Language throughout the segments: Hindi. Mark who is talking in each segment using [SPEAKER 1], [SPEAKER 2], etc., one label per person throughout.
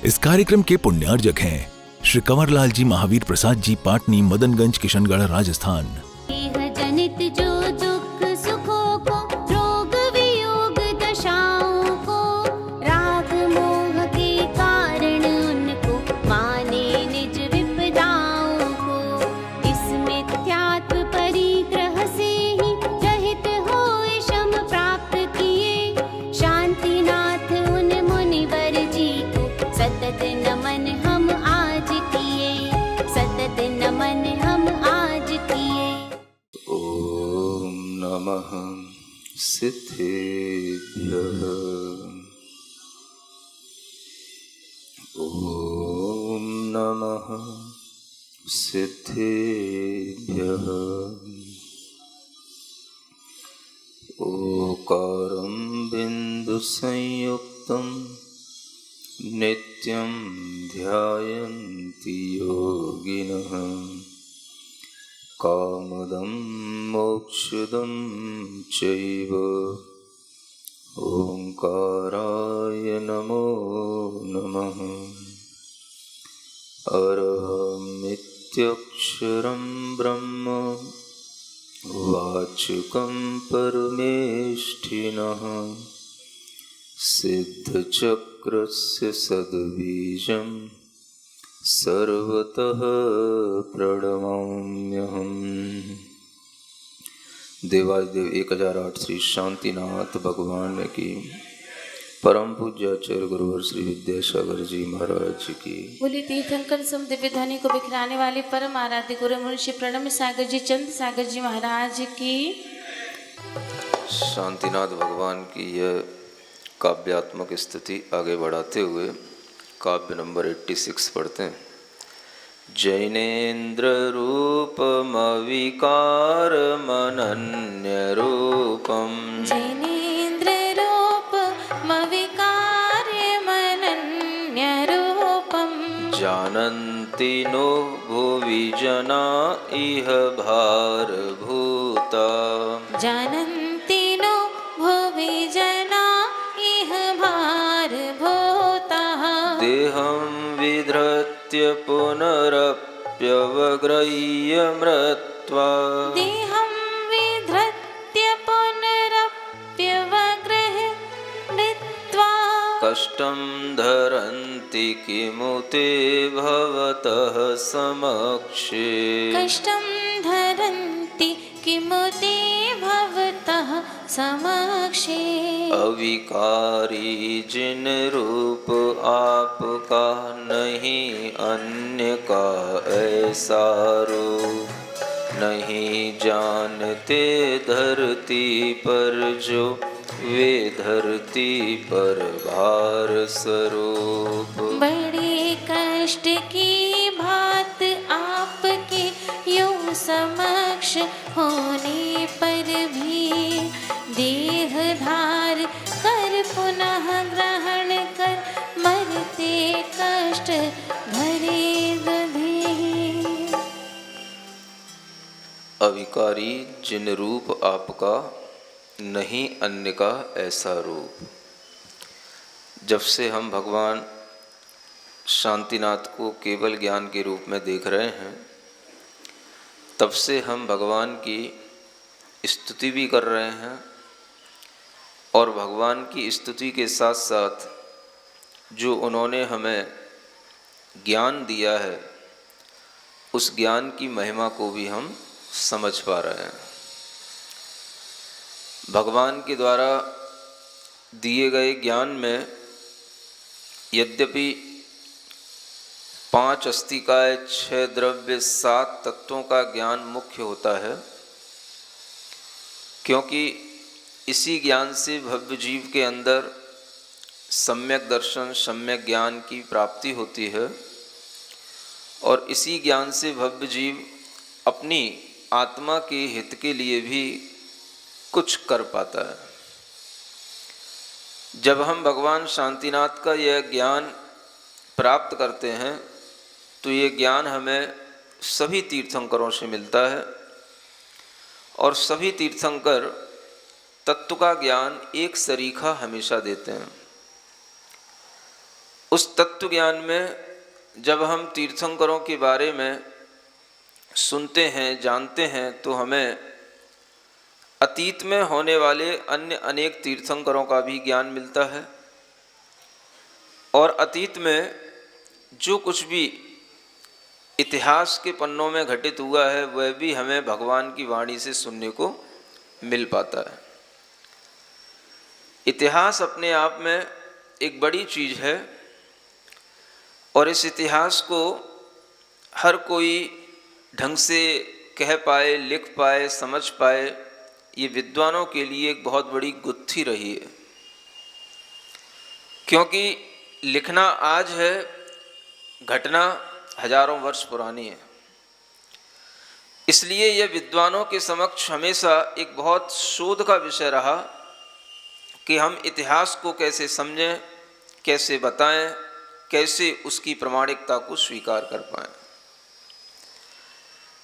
[SPEAKER 1] इस कार्यक्रम के पुण्यार्जक हैं श्री कंवरलाल जी महावीर प्रसाद जी, पाटनी, मदनगंज, किशनगढ़, राजस्थान।
[SPEAKER 2] जनित जो दुख सुखों को, रोग वियोग दशाओं को, राग मोह के कारण उनको माने निज विपदाओं को, इस मिथ्यात्व परिग्रह से ही रहित होए शम प्राप्त किए, शांतिनाथ उन मुनिवर जी को सतत नमन हम आज किए, सतत नमन हम आज किए।
[SPEAKER 3] ओम नमः सिद्धेभ्यः। ओम नमः सिद्धेभ्यः। ओकारं बिंदु संयुक्तं नित्यं ध्यायन्ति योगिनः, कामदं मोक्षदं चैव। ओंकाराय नमो नमः। अरहमित्यक्षरं ब्रह्म वाचकं परमेष्ठिनः, सिद्धचक्रस्य सद्बीजं सर्वतः प्रणमाम्यहम्। देवादिदेव 1008 श्री शांतिनाथ भगवान की, परम पूज्य आचार्य गुरुवर श्री विद्यासागर जी महाराज की।
[SPEAKER 4] बोली तीर्थंकर सम दिव्य ध्वनि को बिखराने वाले परम आराध्य गुरु मुंशी प्रणम सागर जी, चंद सागर जी महाराज की।
[SPEAKER 3] शांतिनाथ भगवान की यह काव्यात्मक स्थिति आगे बढ़ाते हुए काव्य नंबर 86 पढ़ते हैं। जैनेन्द्र रूपमविकारमनन्य रूपम,
[SPEAKER 4] जैनेन्द्र रूपमविकारमनन्य रूपम,
[SPEAKER 3] जानन्ति नो भुवि जना इह भारभूता,
[SPEAKER 4] जानन्ति नो भुवि जना इह भारभूता।
[SPEAKER 3] देहं विधृत्य पुनरप्यवग्रह्य मृत्वा,
[SPEAKER 4] देहं विधृत्य पुनरप्यवग्रह्य मृत्वा,
[SPEAKER 3] कष्टं धरन्ति किमु ते भवतः समक्षे,
[SPEAKER 4] कष्टं धरन्ति किमु ते भवतः समक्षे।
[SPEAKER 3] अविकारी जिन रूप आपका, नहीं अन्य का ऐसा रूप, नहीं जानते धरती पर जो वे धरती पर भार स्वरूप।
[SPEAKER 4] बड़े कष्ट की बात आपके यूं समक्ष होने पर भी, देह धार कर पुनः ग्रहण कर, मरते कष्ट भरे दधे।
[SPEAKER 3] अविकारी जिन रूप आपका, नहीं अन्य का ऐसा रूप। जब से हम भगवान शांतिनाथ को केवल ज्ञान के रूप में देख रहे हैं, तब से हम भगवान की स्तुति भी कर रहे हैं, और भगवान की स्तुति के साथ साथ जो उन्होंने हमें ज्ञान दिया है, उस ज्ञान की महिमा को भी हम समझ पा रहे हैं। भगवान के द्वारा दिए गए ज्ञान में यद्यपि 5 अस्तिकाय, 6 द्रव्य, 7 तत्वों का ज्ञान मुख्य होता है, क्योंकि इसी ज्ञान से भव्य जीव के अंदर सम्यक दर्शन, सम्यक ज्ञान की प्राप्ति होती है, और इसी ज्ञान से भव्य जीव अपनी आत्मा के हित के लिए भी कुछ कर पाता है। जब हम भगवान शांतिनाथ का यह ज्ञान प्राप्त करते हैं, तो ये ज्ञान हमें सभी तीर्थंकरों से मिलता है, और सभी तीर्थंकर तत्व का ज्ञान एक सरीखा हमेशा देते हैं। उस तत्व ज्ञान में जब हम तीर्थंकरों के बारे में सुनते हैं, जानते हैं, तो हमें अतीत में होने वाले अन्य अनेक तीर्थंकरों का भी ज्ञान मिलता है और अतीत में जो कुछ भी इतिहास के पन्नों में घटित हुआ है वह भी हमें भगवान की वाणी से सुनने को मिल पाता है। इतिहास अपने आप में एक बड़ी चीज़ है और इस इतिहास को हर कोई ढंग से कह पाए, लिख पाए, समझ पाए, ये विद्वानों के लिए एक बहुत बड़ी गुत्थी रही है। क्योंकि लिखना आज है, घटना हजारों वर्ष पुरानी है। इसलिए यह विद्वानों के समक्ष हमेशा एक बहुत शोध का विषय रहा कि हम इतिहास को कैसे समझें, कैसे बताएं, कैसे उसकी प्रामाणिकता को स्वीकार कर पाएं।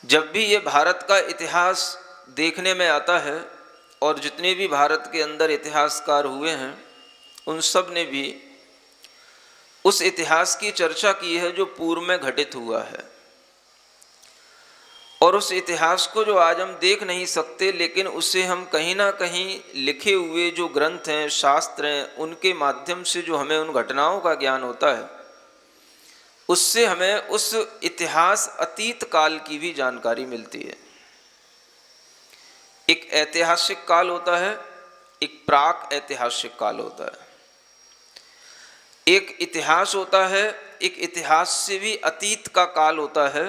[SPEAKER 3] जब भी ये भारत का इतिहास देखने में आता है और जितने भी भारत के अंदर इतिहासकार हुए हैं उन सब ने भी उस इतिहास की चर्चा की है जो पूर्व में घटित हुआ है। और उस इतिहास को जो आज हम देख नहीं सकते, लेकिन उसे हम कहीं ना कहीं लिखे हुए जो ग्रंथ हैं, शास्त्र हैं, उनके माध्यम से जो हमें उन घटनाओं का ज्ञान होता है, उससे हमें उस इतिहास अतीत काल की भी जानकारी मिलती है। एक ऐतिहासिक काल होता है, एक प्राक ऐतिहासिक काल होता है। एक इतिहास होता है, एक इतिहास से भी अतीत का काल होता है,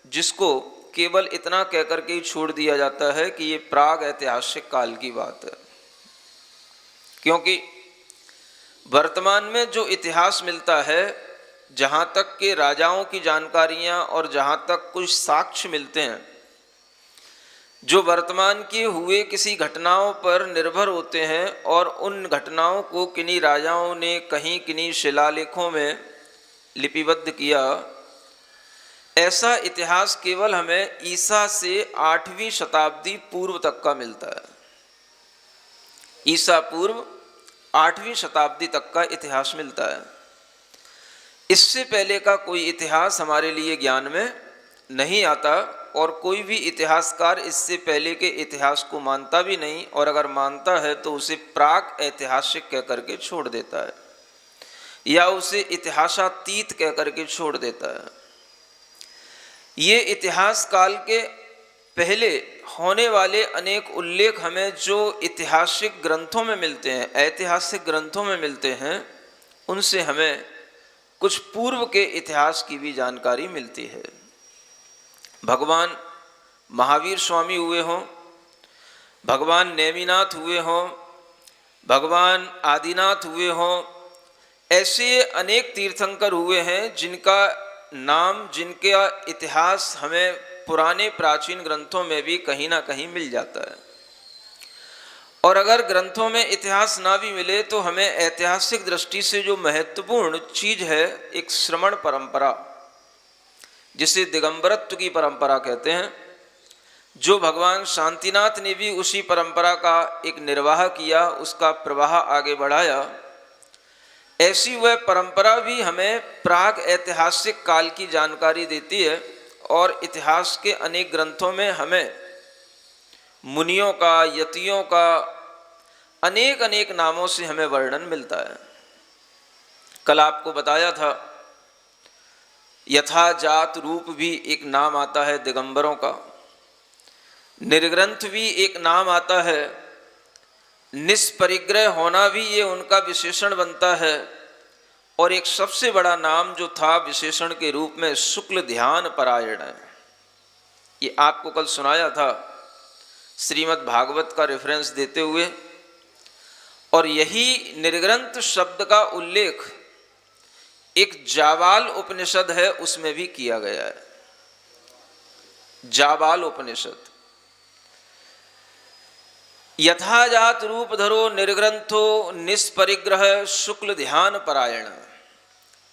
[SPEAKER 3] जिसको केवल इतना कहकर के ही छोड़ दिया जाता है कि ये प्राग ऐतिहासिक काल की बात है। क्योंकि वर्तमान में जो इतिहास मिलता है, जहाँ तक के राजाओं की जानकारियाँ और जहाँ तक कुछ साक्ष्य मिलते हैं जो वर्तमान के हुए किसी घटनाओं पर निर्भर होते हैं और उन घटनाओं को किन्हीं राजाओं ने कहीं किन्हीं शिलालेखों में लिपिबद्ध किया, ऐसा इतिहास केवल हमें ईसा से 8वीं शताब्दी पूर्व तक का मिलता है। ईसा पूर्व 8वीं शताब्दी तक का इतिहास मिलता है। इससे पहले का कोई इतिहास हमारे लिए ज्ञान में नहीं आता और कोई भी इतिहासकार इससे पहले के इतिहास को मानता भी नहीं, और अगर मानता है तो उसे प्राक ऐतिहासिक कह करके छोड़ देता है या उसे इतिहासातीत कह करके छोड़ देता है। ये इतिहास काल के पहले होने वाले अनेक उल्लेख हमें जो ऐतिहासिक ग्रंथों में मिलते हैं, ऐतिहासिक ग्रंथों में मिलते हैं, उनसे हमें कुछ पूर्व के इतिहास की भी जानकारी मिलती है। भगवान महावीर स्वामी हुए हों, भगवान नेमिनाथ हुए हों, भगवान आदिनाथ हुए हों, ऐसे अनेक तीर्थंकर हुए हैं जिनका नाम, जिनका इतिहास हमें पुराने प्राचीन ग्रंथों में भी कहीं ना कहीं मिल जाता है। और अगर ग्रंथों में इतिहास ना भी मिले तो हमें ऐतिहासिक दृष्टि से जो महत्वपूर्ण चीज है, एक श्रमण परंपरा, जिसे दिगंबरत्व की परंपरा कहते हैं, जो भगवान शांतिनाथ ने भी उसी परंपरा का एक निर्वाह किया, उसका प्रवाह आगे बढ़ाया, ऐसी वह परंपरा भी हमें प्राग ऐतिहासिक काल की जानकारी देती है। और इतिहास के अनेक ग्रंथों में हमें मुनियों का, यतियों का अनेक अनेक नामों से हमें वर्णन मिलता है। कल आपको बताया था यथा जात रूप भी एक नाम आता है दिगंबरों का, निर्ग्रंथ भी एक नाम आता है, निष्परिग्रह होना भी ये उनका विशेषण बनता है, और एक सबसे बड़ा नाम जो था विशेषण के रूप में शुक्ल ध्यान परायण है। ये आपको कल सुनाया था श्रीमद् भागवत का रेफरेंस देते हुए, और यही निर्ग्रंथ शब्द का उल्लेख एक जाबाल उपनिषद है उसमें भी किया गया है। जाबाल उपनिषद, यथाजात रूप धरो निर्ग्रंथो निष्परिग्रह शुक्ल ध्यान परायण,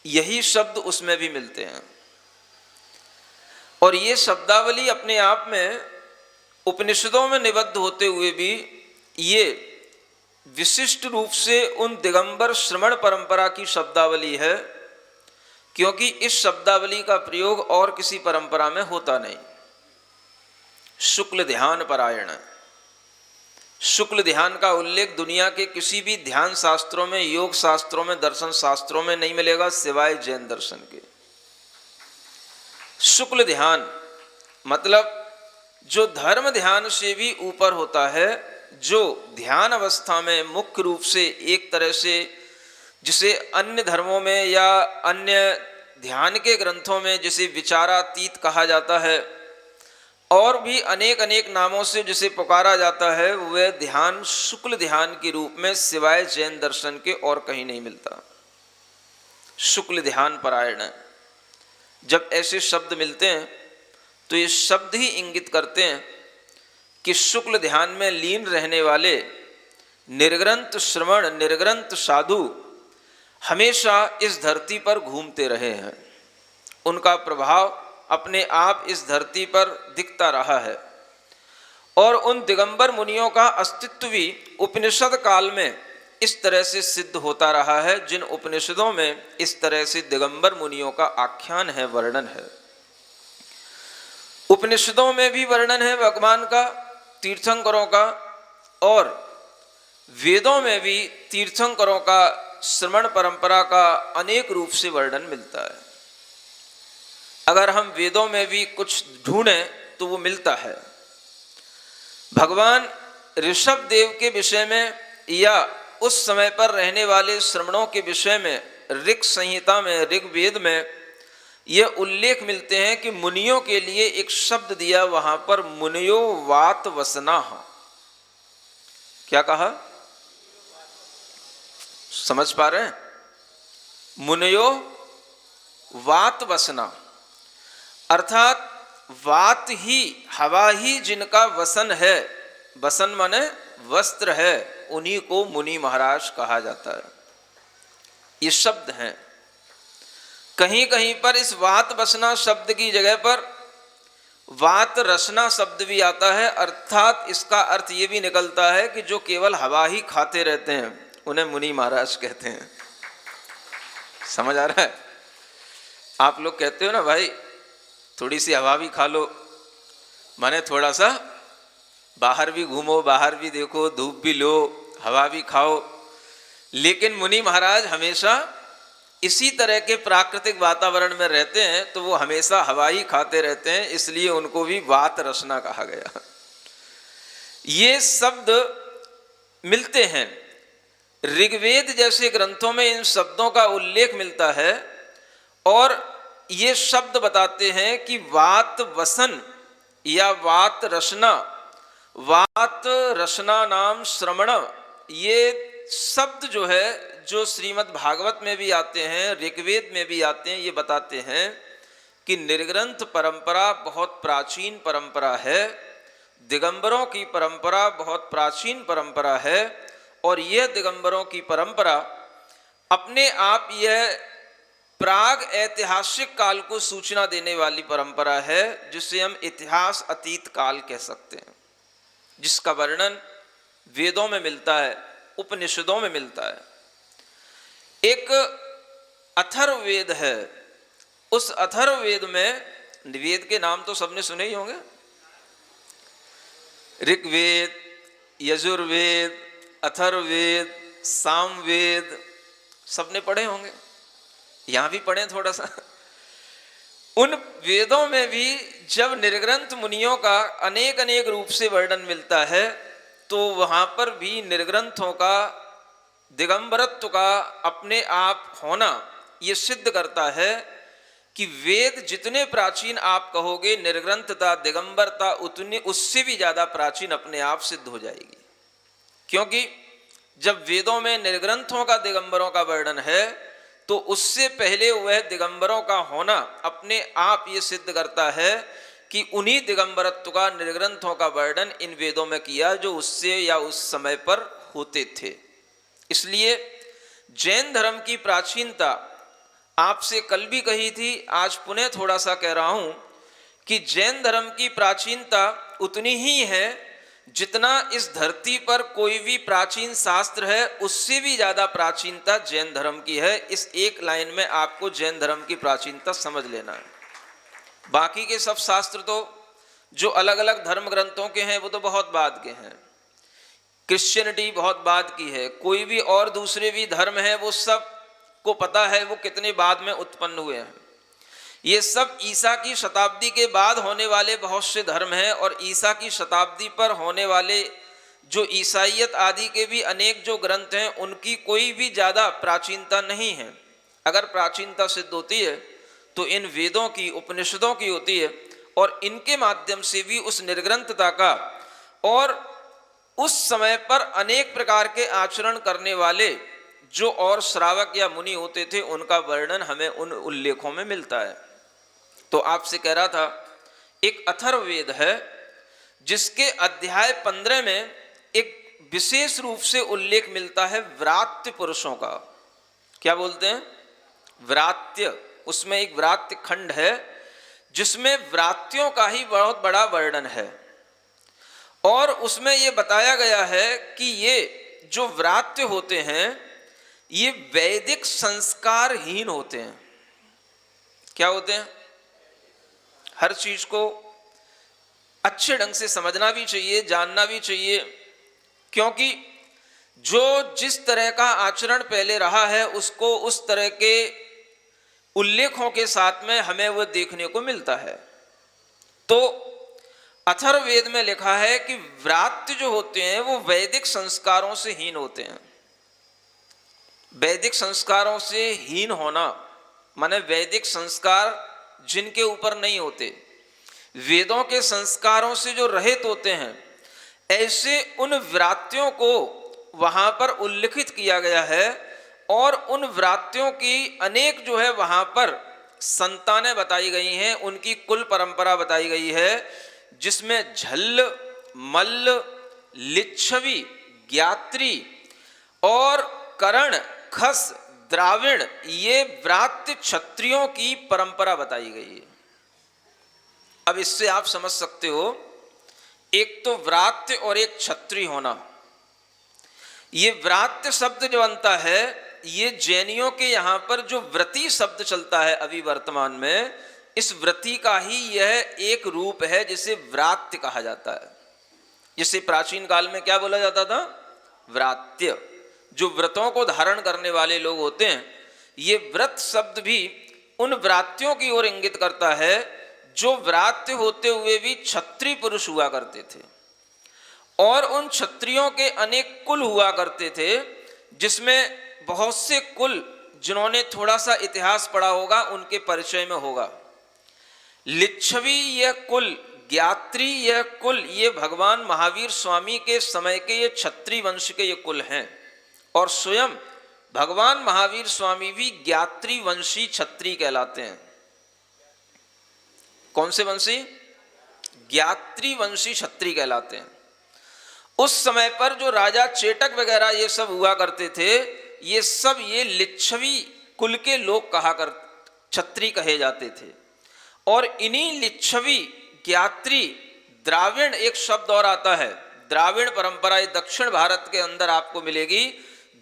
[SPEAKER 3] यही शब्द उसमें भी मिलते हैं। और ये शब्दावली अपने आप में उपनिषदों में निबद्ध होते हुए भी ये विशिष्ट रूप से उन दिगंबर श्रमण परंपरा की शब्दावली है क्योंकि इस शब्दावली का प्रयोग और किसी परंपरा में होता नहीं। शुक्ल ध्यान परायण, शुक्ल ध्यान का उल्लेख दुनिया के किसी भी ध्यान शास्त्रों में, योग शास्त्रों में, दर्शन शास्त्रों में नहीं मिलेगा सिवाय जैन दर्शन के। शुक्ल ध्यान मतलब जो धर्म ध्यान से भी ऊपर होता है, जो ध्यान अवस्था में मुख्य रूप से एक तरह से जिसे अन्य धर्मों में या अन्य ध्यान के ग्रंथों में जिसे विचारातीत कहा जाता है और भी अनेक अनेक नामों से जिसे पुकारा जाता है, वह ध्यान शुक्ल ध्यान के रूप में सिवाय जैन दर्शन के और कहीं नहीं मिलता। शुक्ल ध्यान परायण, जब ऐसे शब्द मिलते हैं तो ये शब्द ही इंगित करते हैं कि शुक्ल ध्यान में लीन रहने वाले निर्ग्रंथ श्रवण, निर्ग्रंथ साधु हमेशा इस धरती पर घूमते रहे हैं। उनका प्रभाव अपने आप इस धरती पर दिखता रहा है और उन दिगंबर मुनियों का अस्तित्व भी उपनिषद काल में इस तरह से सिद्ध होता रहा है, जिन उपनिषदों में इस तरह से दिगंबर मुनियों का आख्यान है, वर्णन है। उपनिषदों में भी वर्णन है भगवान का, तीर्थंकरों का, और वेदों में भी तीर्थंकरों का, श्रवण परंपरा का अनेक रूप से वर्णन मिलता है। अगर हम वेदों में भी कुछ ढूंढें तो वो मिलता है। भगवान ऋषभ देव के विषय में या उस समय पर रहने वाले श्रमणों के विषय में ऋग संहिता में, ऋग्वेद में ये उल्लेख मिलते हैं कि मुनियों के लिए एक शब्द दिया, वहां पर मुनियो वात वसना। क्या कहा, समझ पा रहे हैं? मुनियो वात वसना, अर्थात वात ही, हवा ही जिनका वसन है, वसन माने वस्त्र है, उन्हीं को मुनि महाराज कहा जाता है। ये शब्द हैं। कहीं कहीं पर इस वात बसना शब्द की जगह पर वात रसना शब्द भी आता है, अर्थात इसका अर्थ ये भी निकलता है कि जो केवल हवा ही खाते रहते हैं उन्हें मुनि महाराज कहते हैं। समझ आ रहा है? आप लोग कहते हो ना भाई थोड़ी सी हवा भी खा लो, माने थोड़ा सा बाहर भी घूमो, बाहर भी देखो, धूप भी लो, हवा भी खाओ। लेकिन मुनि महाराज हमेशा इसी तरह के प्राकृतिक वातावरण में रहते हैं, तो वो हमेशा हवा ही खाते रहते हैं, इसलिए उनको भी वात रसना कहा गया। ये शब्द मिलते हैं ऋग्वेद जैसे ग्रंथों में, इन शब्दों का उल्लेख मिलता है और ये शब्द बताते हैं कि वात वसन या वात रसना, वात रसना नाम श्रवण, ये शब्द जो है, जो श्रीमद् भागवत में भी आते हैं, ऋग्वेद में भी आते हैं, ये बताते हैं कि निर्ग्रंथ परंपरा बहुत प्राचीन परंपरा है, दिगंबरों की परंपरा बहुत प्राचीन परंपरा है, और यह दिगंबरों की परंपरा अपने आप यह प्राग ऐतिहासिक काल को सूचना देने वाली परंपरा है, जिसे हम इतिहास अतीत काल कह सकते हैं, जिसका वर्णन वेदों में मिलता है, उपनिषदों में मिलता है। एक अथर्ववेद है, उस अथर्ववेद में, वेद के नाम तो सबने सुने ही होंगे, ऋग्वेद, यजुर्वेद, अथर्ववेद, सामवेद, सबने पढ़े होंगे, यहां भी पढ़े थोड़ा सा। उन वेदों में भी जब निर्ग्रंथ मुनियों का अनेक अनेक रूप से वर्णन मिलता है, तो वहां पर भी निर्ग्रंथों का, दिगंबरत्व का अपने आप होना ये सिद्ध करता है कि वेद जितने प्राचीन आप कहोगे, निर्ग्रंथता, दिगंबरता उतनी, उससे भी ज्यादा प्राचीन अपने आप सिद्ध हो जाएगी। क्योंकि जब वेदों में निर्ग्रंथों का, दिगंबरों का वर्णन है, तो उससे पहले वह दिगंबरों का होना अपने आप ये सिद्ध करता है कि उन्हीं दिगंबरत्व का, निर्ग्रंथों का वर्णन इन वेदों में किया जो उससे या उस समय पर होते थे। इसलिए जैन धर्म की प्राचीनता आपसे कल भी कही थी, आज पुनः थोड़ा सा कह रहा हूं कि जैन धर्म की प्राचीनता उतनी ही है जितना इस धरती पर कोई भी प्राचीन शास्त्र है उससे भी ज़्यादा प्राचीनता जैन धर्म की है। इस एक लाइन में आपको जैन धर्म की प्राचीनता समझ लेना है। बाकी के सब शास्त्र तो जो अलग अलग धर्म ग्रंथों के हैं वो तो बहुत बाद के हैं। क्रिश्चियनिटी बहुत बाद की है, कोई भी और दूसरे भी धर्म हैं वो सब को पता है वो कितने बाद में उत्पन्न हुए हैं। ये सब ईसा की शताब्दी के बाद होने वाले बहुत से धर्म हैं और ईसा की शताब्दी पर होने वाले जो ईसाइयत आदि के भी अनेक जो ग्रंथ हैं उनकी कोई भी ज़्यादा प्राचीनता नहीं है। अगर प्राचीनता सिद्ध होती है तो इन वेदों की, उपनिषदों की होती है और इनके माध्यम से भी उस निर्ग्रंथता का और उस समय पर अनेक प्रकार के आचरण करने वाले जो और श्रावक या मुनि होते थे उनका वर्णन हमें उन उल्लेखों में मिलता है। तो आपसे कह रहा था, एक अथर्ववेद है जिसके अध्याय 15 में एक विशेष रूप से उल्लेख मिलता है व्रात्य पुरुषों का। क्या बोलते हैं? व्रात्य। उसमें एक व्रात्य खंड है जिसमें व्रात्यों का ही बहुत बड़ा वर्णन है और उसमें ये बताया गया है कि ये जो व्रात्य होते हैं ये वैदिक संस्कारहीन होते हैं। क्या होते हैं? हर चीज को अच्छे ढंग से समझना भी चाहिए, जानना भी चाहिए, क्योंकि जो जिस तरह का आचरण पहले रहा है उसको उस तरह के उल्लेखों के साथ में हमें वो देखने को मिलता है। तो अथर्ववेद में लिखा है कि व्रात्य जो होते हैं वो वैदिक संस्कारों से हीन होते हैं। वैदिक संस्कारों से हीन होना माने वैदिक संस्कार जिनके ऊपर नहीं होते, वेदों के संस्कारों से जो रहित होते हैं, ऐसे उन व्रात्यों को वहां पर उल्लिखित किया गया है और उन व्रात्यों की अनेक जो है वहां पर संतानें बताई गई हैं, उनकी कुल परंपरा बताई गई है, जिसमें झल्ल, मल्ल, लिच्छवी, ज्ञात्री और करण, खस, द्राविण ये व्रात्य क्षत्रियों की परंपरा बताई गई है। अब इससे आप समझ सकते हो, एक तो व्रात्य और एक क्षत्रिय होना। ये व्रात्य शब्द जो बनता है ये जैनियों के यहाँ पर जो व्रती शब्द चलता है अभी वर्तमान में, इस व्रती का ही यह एक रूप है जिसे व्रात्य कहा जाता है। जिसे प्राचीन काल में क्या बोला जाता था? व्रात्य। जो व्रतों को धारण करने वाले लोग होते हैं, ये व्रत शब्द भी उन व्रात्यों की ओर इंगित करता है जो व्रात्य होते हुए भी क्षत्रिय पुरुष हुआ करते थे। और उन क्षत्रियों के अनेक कुल हुआ करते थे, जिसमें बहुत से कुल जिन्होंने थोड़ा सा इतिहास पढ़ा होगा उनके परिचय में होगा। लिच्छवी यह कुल, ज्ञात्री यह कुल, ये भगवान महावीर स्वामी के समय के ये क्षत्रिय वंश के ये कुल हैं। और स्वयं भगवान महावीर स्वामी भी ज्ञात्री वंशी क्षत्रिय कहलाते हैं। कौन से वंशी? ज्ञात्री वंशी क्षत्रिय कहलाते हैं। उस समय पर जो राजा चेटक वगैरह ये सब हुआ करते थे, ये सब ये लिच्छवी कुल के लोग कहा कर क्षत्रिय कहे जाते थे। और इन्हीं लिच्छवी, ज्ञात्री, द्राविण एक शब्द और आता है, द्राविण परंपरा, ये दक्षिण भारत के अंदर आपको मिलेगी।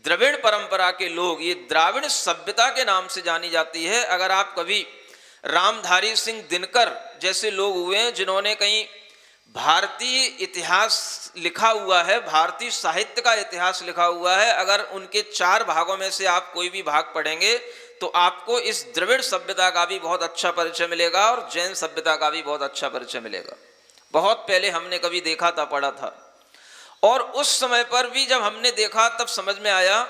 [SPEAKER 3] द्रविड़ परंपरा के लोग, ये द्राविड़ सभ्यता के नाम से जानी जाती है। अगर आप कभी रामधारी सिंह दिनकर जैसे लोग हुए हैं जिन्होंने कहीं भारतीय इतिहास लिखा हुआ है, भारतीय साहित्य का इतिहास लिखा हुआ है, अगर उनके 4 भागों में से आप कोई भी भाग पढ़ेंगे तो आपको इस द्रविड़ सभ्यता का भी बहुत अच्छा परिचय मिलेगा और जैन सभ्यता का भी बहुत अच्छा परिचय मिलेगा। बहुत पहले हमने कभी देखा था, पढ़ा था, और उस समय पर भी जब हमने देखा तब समझ में आया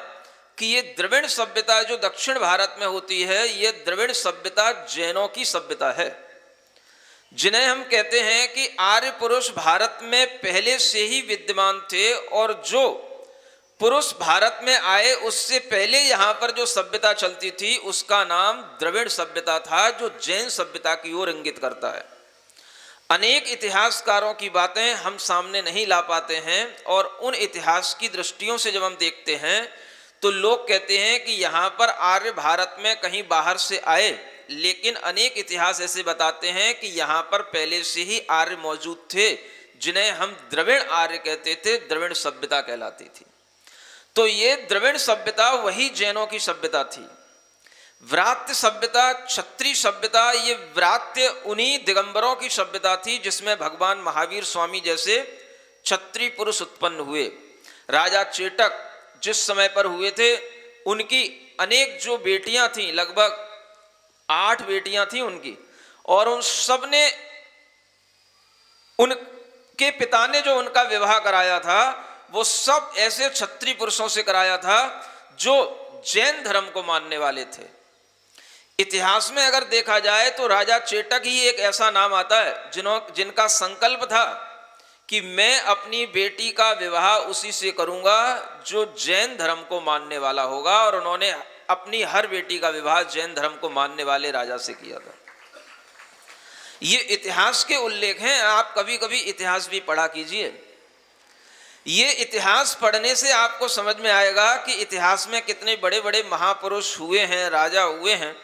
[SPEAKER 3] कि ये द्रविड़ सभ्यता जो दक्षिण भारत में होती है, ये द्रविड़ सभ्यता जैनों की सभ्यता है, जिन्हें हम कहते हैं कि आर्य पुरुष भारत में पहले से ही विद्यमान थे और जो पुरुष भारत में आए उससे पहले यहाँ पर जो सभ्यता चलती थी उसका नाम द्रविड़ सभ्यता था, जो जैन सभ्यता की ओर इंगित करता है। अनेक इतिहासकारों की बातें हम सामने नहीं ला पाते हैं और उन इतिहास की दृष्टियों से जब हम देखते हैं तो लोग कहते हैं कि यहाँ पर आर्य भारत में कहीं बाहर से आए, लेकिन अनेक इतिहास ऐसे बताते हैं कि यहाँ पर पहले से ही आर्य मौजूद थे जिन्हें हम द्रविड़ आर्य कहते थे, द्रविड़ सभ्यता कहलाती थी। तो ये द्रविड़ सभ्यता वही जैनों की सभ्यता थी। व्रात्य सभ्यता, क्षत्रिय सभ्यता, ये व्रात्य उन्हीं दिगंबरों की सभ्यता थी जिसमें भगवान महावीर स्वामी जैसे क्षत्रिय पुरुष उत्पन्न हुए। राजा चेटक जिस समय पर हुए थे, उनकी अनेक जो बेटियां थीं, लगभग 8 बेटियां थीं उनकी, और उन सब ने, उनके पिता ने जो उनका विवाह कराया था वो सब ऐसे क्षत्रिय पुरुषों से कराया था जो जैन धर्म को मानने वाले थे। इतिहास में अगर देखा जाए तो राजा चेटक ही एक ऐसा नाम आता है जिनका संकल्प था कि मैं अपनी बेटी का विवाह उसी से करूंगा जो जैन धर्म को मानने वाला होगा, और उन्होंने अपनी हर बेटी का विवाह जैन धर्म को मानने वाले राजा से किया था। ये इतिहास के उल्लेख हैं, आप कभी कभी इतिहास भी पढ़ा कीजिए। ये इतिहास पढ़ने से आपको समझ में आएगा कि इतिहास में कितने बड़े बड़े महापुरुष हुए हैं, राजा हुए हैं,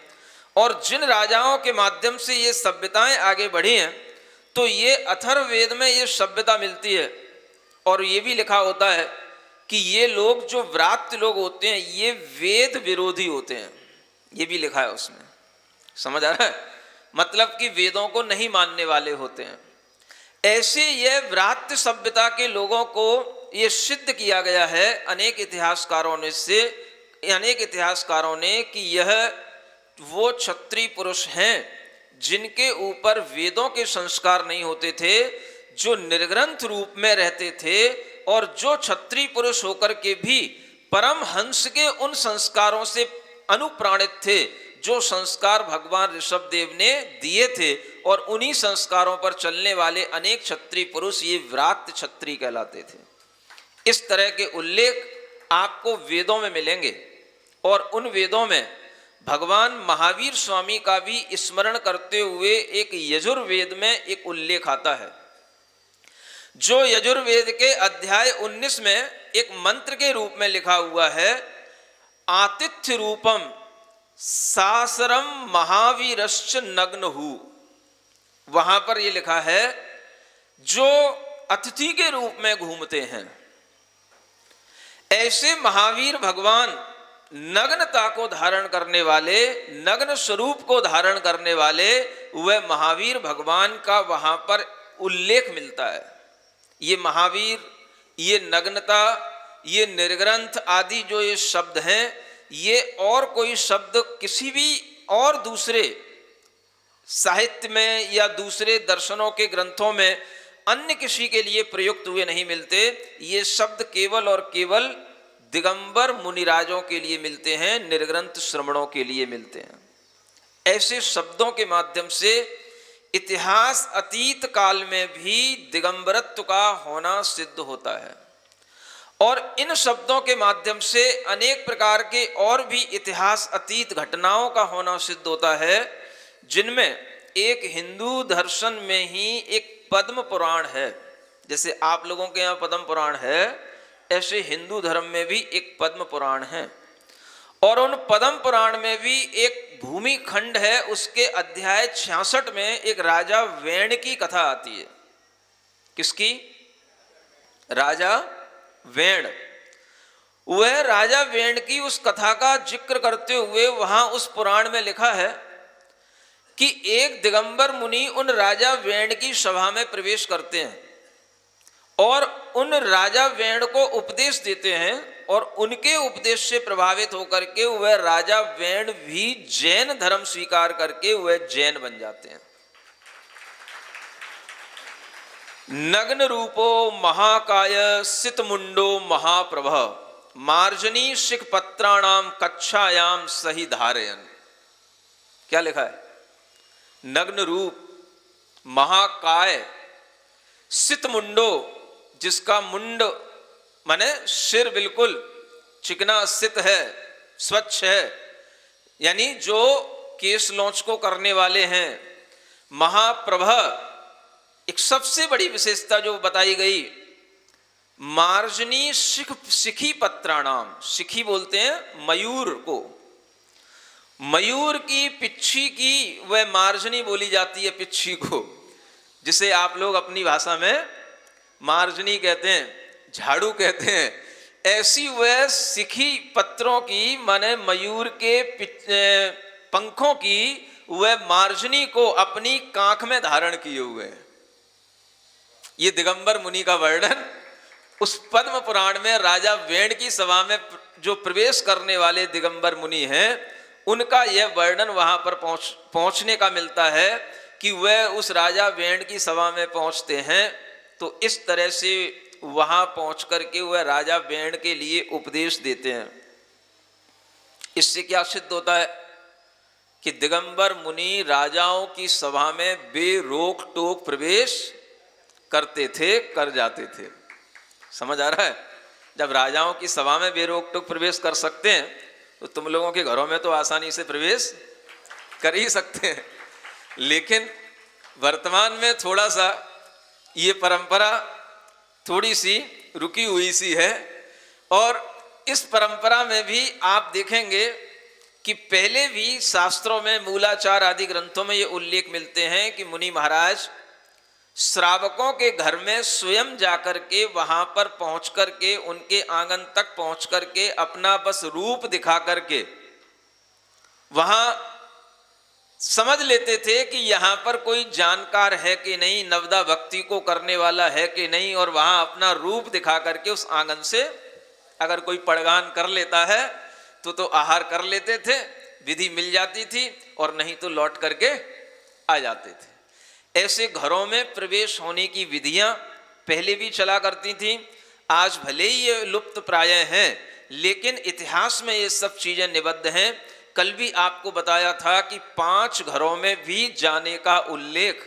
[SPEAKER 3] और जिन राजाओं के माध्यम से ये सभ्यताएं आगे बढ़ी हैं। तो ये अथर्ववेद में ये सभ्यता मिलती है, और ये भी लिखा होता है कि ये लोग जो व्रात्य लोग होते हैं ये वेद विरोधी होते हैं, ये भी लिखा है उसमें। समझ आ रहा है? मतलब कि वेदों को नहीं मानने वाले होते हैं। ऐसे ये व्रात्य सभ्यता के लोगों को ये सिद्ध किया गया है अनेक इतिहासकारों ने कि यह वो क्षत्रिय पुरुष हैं जिनके ऊपर वेदों के संस्कार नहीं होते थे, जो निर्ग्रंथ रूप में रहते थे, और जो क्षत्रिय पुरुष होकर के भी परमहंस के उन संस्कारों से अनुप्राणित थे जो संस्कार भगवान ऋषभदेव ने दिए थे, और उन्हीं संस्कारों पर चलने वाले अनेक क्षत्रिय पुरुष ये व्रात्य क्षत्रिय कहलाते थे। इस तरह के उल्लेख आपको वेदों में मिलेंगे, और उन वेदों में भगवान महावीर स्वामी का भी स्मरण करते हुए एक यजुर्वेद में एक उल्लेख आता है, जो यजुर्वेद के अध्याय 19 में एक मंत्र के रूप में लिखा हुआ है, आतिथ्य रूपम सासरम महावीरश्च नग्नहु। वहां पर यह लिखा है जो अतिथि के रूप में घूमते हैं। ऐसे महावीर भगवान नग्नता को धारण करने वाले, नग्न स्वरूप को धारण करने वाले, वह महावीर भगवान का वहां पर उल्लेख मिलता है। ये महावीर, ये नग्नता, ये निर्ग्रंथ आदि जो ये शब्द हैं, ये और कोई शब्द किसी भी और दूसरे साहित्य में या दूसरे दर्शनों के ग्रंथों में अन्य किसी के लिए प्रयुक्त हुए नहीं मिलते। ये शब्द केवल और केवल दिगंबर मुनिराजों के लिए मिलते हैं, निर्ग्रंथ श्रमणों के लिए मिलते हैं। ऐसे शब्दों के माध्यम से इतिहास अतीत काल में भी दिगंबरत्व का होना सिद्ध होता है, और इन शब्दों के माध्यम से अनेक प्रकार के और भी इतिहास अतीत घटनाओं का होना सिद्ध होता है, जिनमें एक हिंदू दर्शन में ही एक पद्म पुराण है। जैसे आप लोगों के यहाँ पद्म पुराण है, ऐसे हिंदू धर्म में भी एक पद्म पुराण है, और उन पद्म पुराण में भी एक भूमि खंड है। उसके अध्याय 66 में एक राजा वेण की कथा आती है। किसकी? राजा वेण। वह राजा वेण की उस कथा का जिक्र करते हुए वहां उस पुराण में लिखा है कि एक दिगंबर मुनि उन राजा वेण की सभा में प्रवेश करते हैं और उन राजा वेण को उपदेश देते हैं, और उनके उपदेश से प्रभावित होकर के वह राजा वेण भी जैन धर्म स्वीकार करके वह जैन बन जाते हैं। नग्न रूपो महाकाय सितमुंडो महाप्रभ मार्जनी शिख पत्राणाम कच्छायाम सही धारयन। क्या लिखा है? नग्न रूप, महाकाय, सितमुंडो, जिसका मुंड माने सिर बिल्कुल चिकना स्थित है, स्वच्छ है, यानी जो केस लॉन्च को करने वाले हैं। महाप्रभ, एक सबसे बड़ी विशेषता जो बताई गई, मार्जनी शिखी पत्राणाम, शिखी बोलते हैं मयूर को, मयूर की पिच्छी की वह मार्जनी बोली जाती है, पिच्छी को, जिसे आप लोग अपनी भाषा में मार्जनी कहते हैं, झाड़ू कहते हैं, ऐसी वह सिखी पत्रों की माने मयूर के पंखों की वह मार्जनी को अपनी कांख में धारण किए हुए हैं। ये दिगंबर मुनि का वर्णन उस पद्म पुराण में राजा वेण की सभा में जो प्रवेश करने वाले दिगंबर मुनि हैं उनका यह वर्णन वहां पर पहुंचने का मिलता है कि वह उस राजा वेण की सभा में पहुंचते हैं। तो इस तरह से वहां पहुंच करके वह राजा वेण के लिए उपदेश देते हैं। इससे क्या सिद्ध होता है कि दिगंबर मुनि राजाओं की सभा में बेरोक टोक प्रवेश करते थे, कर जाते थे। समझ आ रहा है? जब राजाओं की सभा में बेरोक टोक प्रवेश कर सकते हैं तो तुम लोगों के घरों में तो आसानी से प्रवेश कर ही सकते हैं। लेकिन वर्तमान में थोड़ा सा ये परंपरा थोड़ी सी रुकी हुई सी है। और इस परंपरा में भी आप देखेंगे कि पहले भी शास्त्रों में, मूलाचार आदि ग्रंथों में ये उल्लेख मिलते हैं कि मुनि महाराज श्रावकों के घर में स्वयं जाकर के वहां पर पहुंच करके उनके आंगन तक पहुंच करके अपना बस रूप दिखा करके वहां समझ लेते थे कि यहाँ पर कोई जानकार है कि नहीं, नवदा भक्ति को करने वाला है कि नहीं, और वहां अपना रूप दिखा करके उस आंगन से अगर कोई पड़गान कर लेता है तो आहार कर लेते थे, विधि मिल जाती थी, और नहीं तो लौट करके आ जाते थे। ऐसे घरों में प्रवेश होने की विधियां पहले भी चला करती थी। आज भले ही ये लुप्त प्राय हैं, लेकिन इतिहास में ये सब चीजें निबद्ध हैं। कल भी आपको बताया था कि 5 घरों में भी जाने का उल्लेख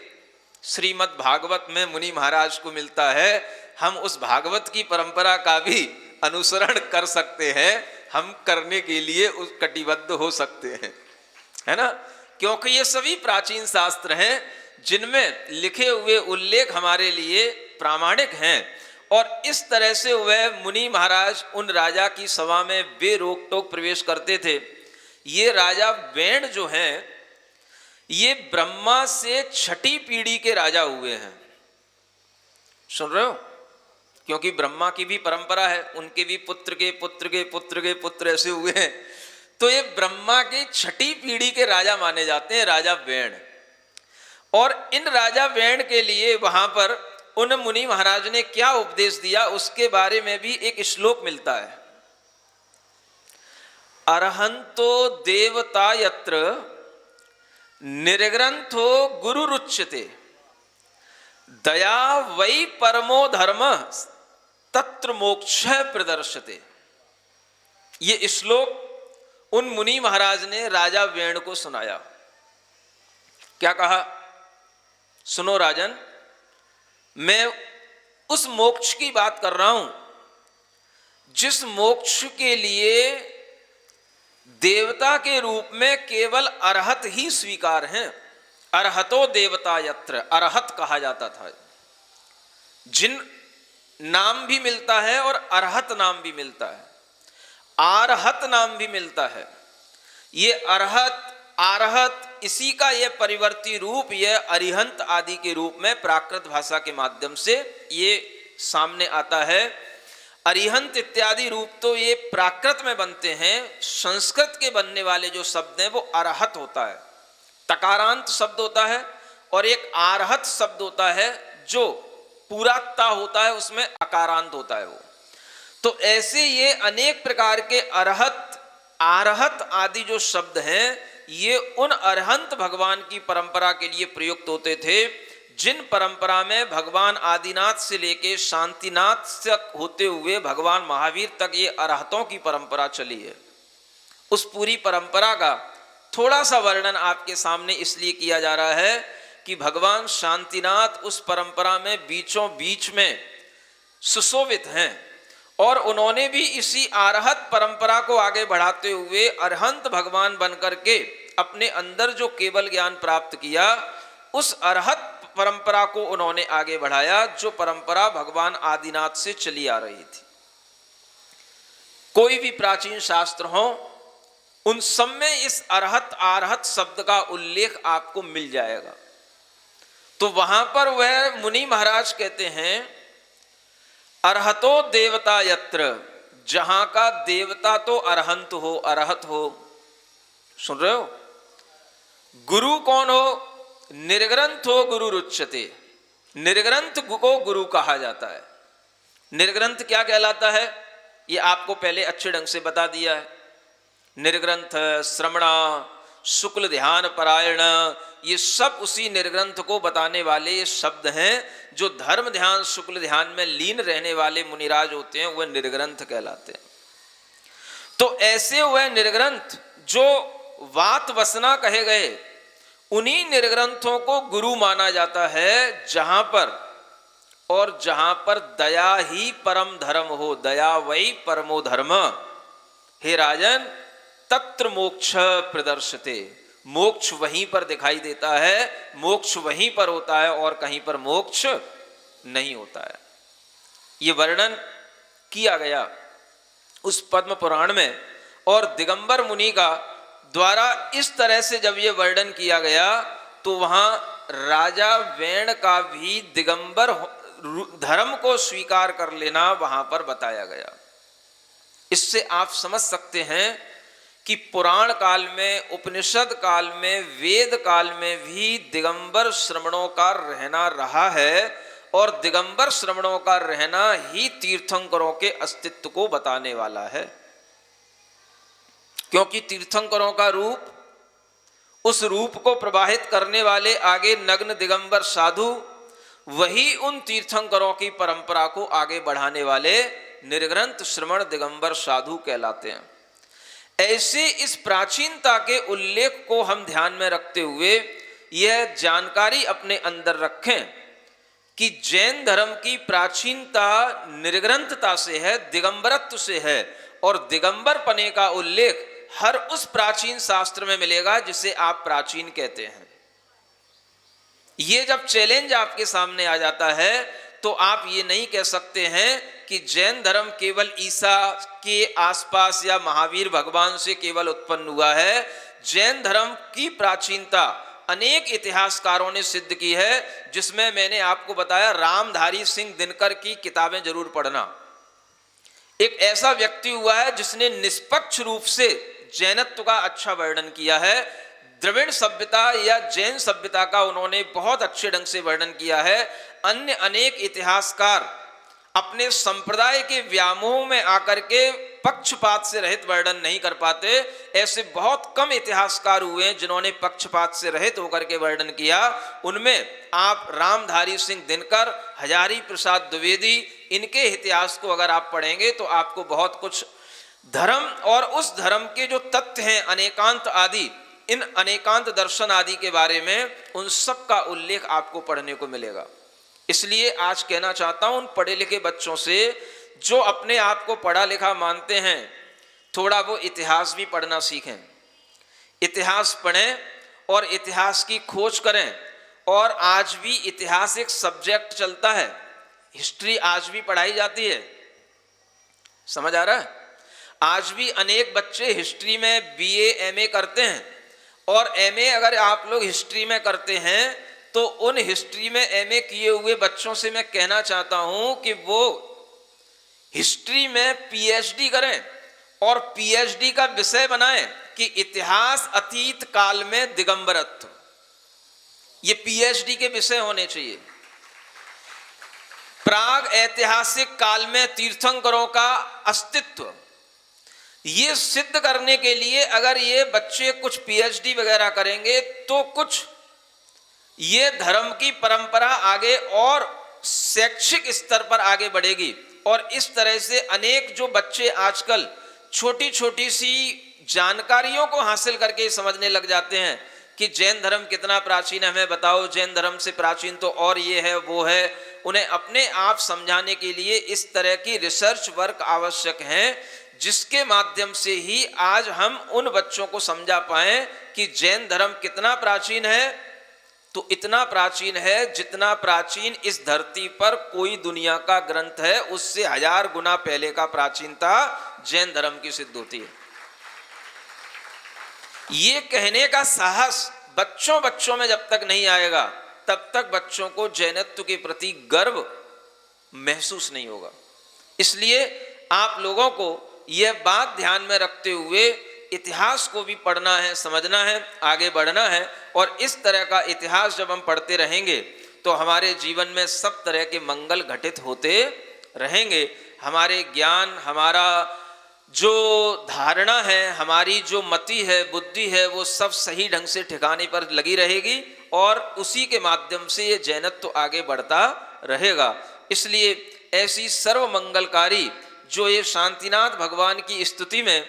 [SPEAKER 3] श्रीमद् भागवत में मुनि महाराज को मिलता है। हम उस भागवत की परंपरा का भी अनुसरण कर सकते हैं, हम करने के लिए उस कटिबद्ध हो सकते हैं, है ना? क्योंकि ये सभी प्राचीन शास्त्र हैं जिनमें लिखे हुए उल्लेख हमारे लिए प्रामाणिक हैं। और इस तरह से वह मुनि महाराज उन राजा की सभा में बेरोक टोक प्रवेश करते थे। ये राजा वेण जो हैं ये ब्रह्मा से 6ठी पीढ़ी के राजा हुए हैं। सुन रहे हो? क्योंकि ब्रह्मा की भी परंपरा है, उनके भी पुत्र के पुत्र के पुत्र के पुत्र ऐसे हुए हैं। तो ये ब्रह्मा की 6ठी पीढ़ी के राजा माने जाते हैं, राजा वेण। और इन राजा वेण के लिए वहां पर उन मुनि महाराज ने क्या उपदेश दिया उसके बारे में भी एक श्लोक मिलता है। अरहंतो देवता यत्र निर्ग्रंथो गुरुरुच्यते दया वै परमो धर्म तत्र मोक्ष प्रदर्शते। ये श्लोक उन मुनि महाराज ने राजा वेण को सुनाया। क्या कहा? सुनो राजन, मैं उस मोक्ष की बात कर रहा हूं जिस मोक्ष के लिए देवता के रूप में केवल अरहत ही स्वीकार हैं। अरहतो देवता यत्र, अरहत कहा जाता था। जिन नाम भी मिलता है और अरहत नाम भी मिलता है, आरहत नाम भी मिलता है। ये अरहत, आरहत, इसी का यह परिवर्ती रूप, यह अरिहंत आदि के रूप में प्राकृत भाषा के माध्यम से ये सामने आता है। अरिहंत इत्यादि रूप तो ये प्राकृत में बनते हैं। संस्कृत के बनने वाले जो शब्द हैं वो अरहत होता है, तकारांत शब्द होता है, और एक आरहत शब्द होता है जो पूराता होता है, उसमें अकारांत होता है वो। तो ऐसे ये अनेक प्रकार के अरहत, आरहत आदि जो शब्द हैं ये उन अरहंत भगवान की परंपरा के लिए प्रयुक्त होते थे, जिन परंपरा में भगवान आदिनाथ से लेके शांतिनाथ तक होते हुए भगवान महावीर तक ये अरहतों की परंपरा चली है। उस पूरी परंपरा का थोड़ा सा वर्णन आपके सामने इसलिए किया जा रहा है कि भगवान शांतिनाथ उस परंपरा में बीचों बीच में सुशोभित हैं, और उन्होंने भी इसी आरहत परंपरा को आगे बढ़ाते हुए अरहंत भगवान बनकर के अपने अंदर जो केवल ज्ञान प्राप्त किया, उस अरहत परंपरा को उन्होंने आगे बढ़ाया, जो परंपरा भगवान आदिनाथ से चली आ रही थी। कोई भी प्राचीन शास्त्र हो, उन सब में इस अरहत आरहत शब्द का उल्लेख आपको मिल जाएगा। तो वहां पर वह मुनि महाराज कहते हैं अर्हतो देवता यत्र, जहां का देवता तो अरहंत हो, अरहत हो। सुन रहे हो? गुरु कौन हो? निर्ग्रंथ हो गुरु रुच्यते। निर्ग्रंथ को गुरु कहा जाता है। निर्ग्रंथ क्या कहलाता है ये आपको पहले अच्छे ढंग से बता दिया है। निर्ग्रंथ, श्रमणा, शुक्ल ध्यान परायण, ये सब उसी निर्ग्रंथ को बताने वाले ये शब्द हैं। जो धर्म ध्यान शुक्ल ध्यान में लीन रहने वाले मुनिराज होते हैं वह निर्ग्रंथ कहलाते हैं। तो ऐसे वह निर्ग्रंथ जो वात वसना कहे गए, उन्हीं निर्ग्रंथों को गुरु माना जाता है जहां पर दया ही परम धर्म हो। दया वही परमो धर्म। हे राजन, तत्र मोक्ष प्रदर्शते, मोक्ष वहीं पर दिखाई देता है, मोक्ष वहीं पर होता है और कहीं पर मोक्ष नहीं होता है। ये वर्णन किया गया उस पद्म पुराण में। और दिगंबर मुनि का द्वारा इस तरह से जब ये वर्णन किया गया तो वहां राजा वेण का भी दिगंबर धर्म को स्वीकार कर लेना वहां पर बताया गया। इससे आप समझ सकते हैं कि पुराण काल में, उपनिषद काल में, वेद काल में भी दिगंबर श्रमणों का रहना रहा है। और दिगंबर श्रमणों का रहना ही तीर्थंकरों के अस्तित्व को बताने वाला है। क्योंकि तीर्थंकरों का रूप, उस रूप को प्रवाहित करने वाले आगे नग्न दिगंबर साधु, वही उन तीर्थंकरों की परंपरा को आगे बढ़ाने वाले निर्ग्रंथ श्रमण दिगंबर साधु कहलाते हैं। ऐसे इस प्राचीनता के उल्लेख को हम ध्यान में रखते हुए यह जानकारी अपने अंदर रखें कि जैन धर्म की प्राचीनता निर्ग्रंथता से है, दिगंबरत्व से है। और दिगंबर पने का उल्लेख हर उस प्राचीन शास्त्र में मिलेगा जिसे आप प्राचीन कहते हैं। ये जब चैलेंज आपके सामने आ जाता है तो आप ये नहीं कह सकते हैं कि जैन धर्म केवल ईसा के आसपास या महावीर भगवान से केवल उत्पन्न हुआ है। जैन धर्म की प्राचीनता अनेक इतिहासकारों ने सिद्ध की है, जिसमें मैंने आपको बताया रामधारी सिंह दिनकर की किताबें जरूर पढ़ना। एक ऐसा व्यक्ति हुआ है जिसने निष्पक्ष रूप से जैनत्व का अच्छा वर्णन किया है। द्रविड़ सभ्यता या जैन सभ्यता का उन्होंने बहुत अच्छे ढंग से वर्णन किया है। अन्य अनेक इतिहासकार अपने संप्रदाय के व्यामोह में आकर के पक्षपात से रहित वर्णन नहीं कर पाते। ऐसे बहुत कम इतिहासकार हुए हैं जिन्होंने पक्षपात से रहित होकर के वर्णन किया। उनमें आप रामधारी सिंह दिनकर, हजारी प्रसाद द्विवेदी, इनके इतिहास को अगर आप पढ़ेंगे तो आपको बहुत कुछ धर्म और उस धर्म के जो तथ्य हैं, अनेकांत आदि, इन अनेकांत दर्शन आदि के बारे में उन सब का उल्लेख आपको पढ़ने को मिलेगा। इसलिए आज कहना चाहता हूं उन पढ़े लिखे बच्चों से जो अपने आप को पढ़ा लिखा मानते हैं, थोड़ा वो इतिहास भी पढ़ना सीखें। इतिहास पढ़ें और इतिहास की खोज करें। और आज भी इतिहास एक सब्जेक्ट चलता है, हिस्ट्री आज भी पढ़ाई जाती है। समझ आ रहा है? आज भी अनेक बच्चे हिस्ट्री में बीए एमए करते हैं। और एमए अगर आप लोग हिस्ट्री में करते हैं तो उन हिस्ट्री में एमए किए हुए बच्चों से मैं कहना चाहता हूं कि वो हिस्ट्री में पीएचडी करें और पीएचडी का विषय बनाएं कि इतिहास अतीत काल में दिगंबरत्व। ये पीएचडी के विषय होने चाहिए। प्राग ऐतिहासिक काल में तीर्थंकरों का अस्तित्व, ये सिद्ध करने के लिए अगर ये बच्चे कुछ पीएचडी वगैरह करेंगे तो कुछ ये धर्म की परंपरा आगे और शैक्षिक स्तर पर आगे बढ़ेगी। और इस तरह से अनेक जो बच्चे आजकल छोटी छोटी सी जानकारियों को हासिल करके समझने लग जाते हैं कि जैन धर्म कितना प्राचीन है, हमें बताओ, जैन धर्म से प्राचीन तो और ये है वो है। उन्हें अपने आप समझाने के लिए इस तरह की रिसर्च वर्क आवश्यक है, जिसके माध्यम से ही आज हम उन बच्चों को समझा पाएं कि जैन धर्म कितना प्राचीन है। तो इतना प्राचीन है जितना प्राचीन इस धरती पर कोई दुनिया का ग्रंथ है, उससे 1000 गुना पहले का प्राचीनता जैन धर्म की सिद्ध होती है। ये कहने का साहस बच्चों में जब तक नहीं आएगा तब तक बच्चों को जैनत्व के प्रति गर्व महसूस नहीं होगा। इसलिए आप लोगों को यह बात ध्यान में रखते हुए इतिहास को भी पढ़ना है, समझना है, आगे बढ़ना है। और इस तरह का इतिहास जब हम पढ़ते रहेंगे तो हमारे जीवन में सब तरह के मंगल घटित होते रहेंगे। हमारे ज्ञान, हमारा जो धारणा है, हमारी जो मति है, बुद्धि है, वो सब सही ढंग से ठिकाने पर लगी रहेगी और उसी के माध्यम से ये जैनत्व आगे बढ़ता रहेगा। इसलिए ऐसी सर्व मंगलकारी जो ये शांतिनाथ भगवान की स्तुति में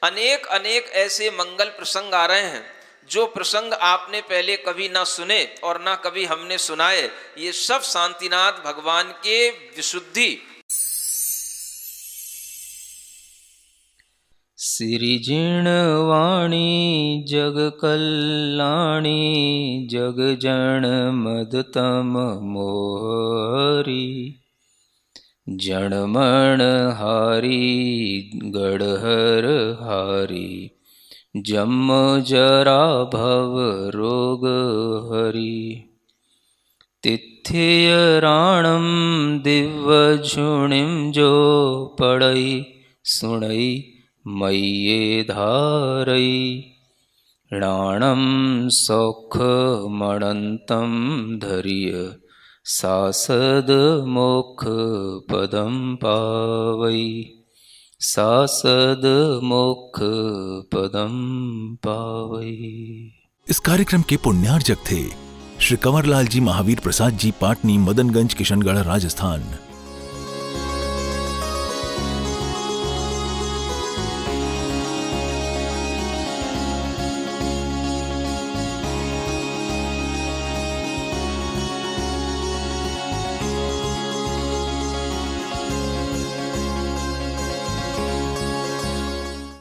[SPEAKER 3] अनेक अनेक ऐसे मंगल प्रसंग आ रहे हैं, जो प्रसंग आपने पहले कभी ना सुने और ना कभी हमने सुनाए, ये सब शांतिनाथ भगवान के विशुद्धि
[SPEAKER 5] सिरिजिणवाणी जग कल्याणी जग जन मदतम मोहरी जनमण हारी गढ़हर हारी जम जरा भव रोग हरि तिथ्य राणम दिव्य झुणिम जो पड़ई सुणई मय्ये धारई राणम सौख मणंतम धर्य सासद मोक्ष पदम पावई सासद मोक्ष पदम पावई।
[SPEAKER 1] इस कार्यक्रम के पुण्यार्जक थे श्री कंवरलाल जी महावीर प्रसाद जी, पाटनी, मदनगंज, किशनगढ़, राजस्थान।